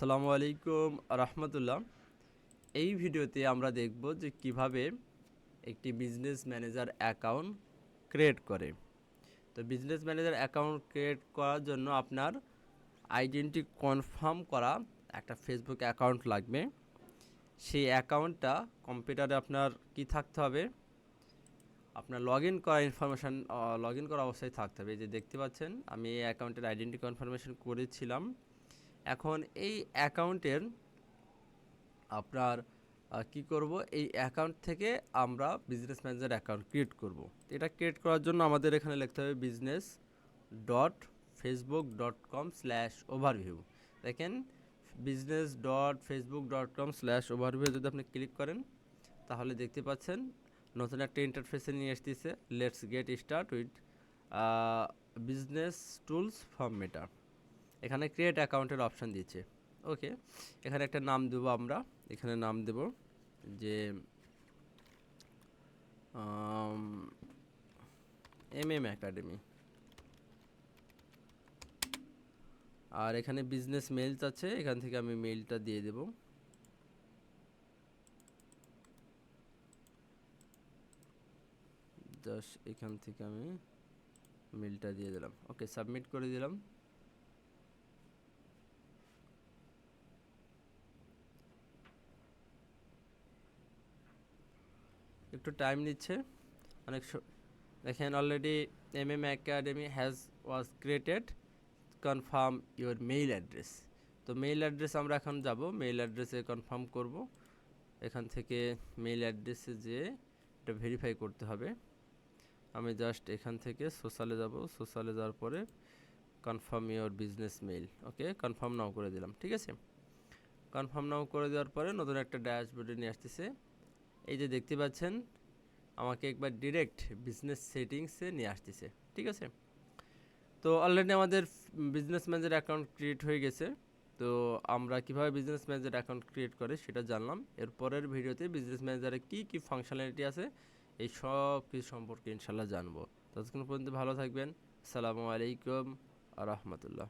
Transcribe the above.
আসসালামু আলাইকুম রাহমাতুল্লাহ। এই ভিডিওতে আমরা দেখব যে কিভাবে একটি বিজনেস ম্যানেজার অ্যাকাউন্ট ক্রিয়েট করে। তো বিজনেস ম্যানেজার অ্যাকাউন্ট ক্রিয়েট করার জন্য আপনার আইডেন্টি কনফার্ম করা একটা ফেসবুক অ্যাকাউন্ট লাগবে। সেই অ্যাকাউন্টটা কম্পিউটারে আপনার কি থাকতে হবে, আপনার লগ ইন করা ইনফরমেশান লগ ইন করা অবস্থায় থাকতে হবে। এই যে দেখতে পাচ্ছেন আমি এই অ্যাকাউন্টের আইডেন্টি কনফার্মেশন করেছিলাম। এখন এই অ্যাকাউন্টের আপনার কি করব, এই অ্যাকাউন্ট থেকে আমরা বিজনেস ম্যানেজার অ্যাকাউন্ট ক্রিয়েট করব। এটা ক্রিয়েট করার জন্য আমাদের এখানে লিখতে হবে business.facebook.com/overview। দেখেন business.facebook.com/overview যদি আপনি ক্লিক করেন তাহলে দেখতে পাচ্ছেন নতুন একটা ইন্টারফেসে নিয়ে আসতেছে। Let's get start with business tools from Meta. এখানে ক্রিয়েট অ্যাকাউন্টের অপশান দিচ্ছে। ওকে, এখানে একটা নাম দেবো আমরা। এখানে নাম দেব যে একাডেমি। আর এখানে বিজনেস মেইলস আছে, এখান থেকে আমি মেইলটা দিয়ে দেব। জাস্ট এখান থেকে আমি মেইলটা দিয়ে দিলাম। ওকে, সাবমিট করে দিলাম। একটু টাইম নিচ্ছে অনেক। দেখেন already academy has was created, confirm your mail address. তো মেইল অ্যাড্রেস আমরা এখন যাব, মেইল অ্যাড্রেসে কনফার্ম করব। এখান থেকে মেইল অ্যাড্রেসে যেয়ে এটা ভেরিফাই করতে হবে। আমি জাস্ট এখান থেকে সোশ্যালে যাব, সোশ্যালে যাওয়ার পরে confirm your business mail. Okay, confirm now করে দিলাম। ঠিক আছে, কনফার্ম নাও করে দেওয়ার পরে নতুন একটা ড্যাশবোর্ডে নিয়ে আসতেছে। এই যে দেখতে পাচ্ছেন আমাকে একবার ডিরেক্ট বিজনেস সেটিংসে নিয়ে আসতেছে। ঠিক আছে, তো অলরেডি আমাদের বিজনেস ম্যানেজার অ্যাকাউন্ট ক্রিয়েট হয়ে গেছে। তো আমরা কিভাবে বিজনেস ম্যানেজার অ্যাকাউন্ট ক্রিয়েট করে সেটা জানলাম। এর পরের ভিডিওতে বিজনেস ম্যানেজারে কী কী ফাংশনালিটি আছে এই সব কিছু সম্পর্কে ইনশাল্লাহ জানবো। ততক্ষণ পর্যন্ত ভালো থাকবেন। আসসালামু আলাইকুম আ রহমতুল্লাহ।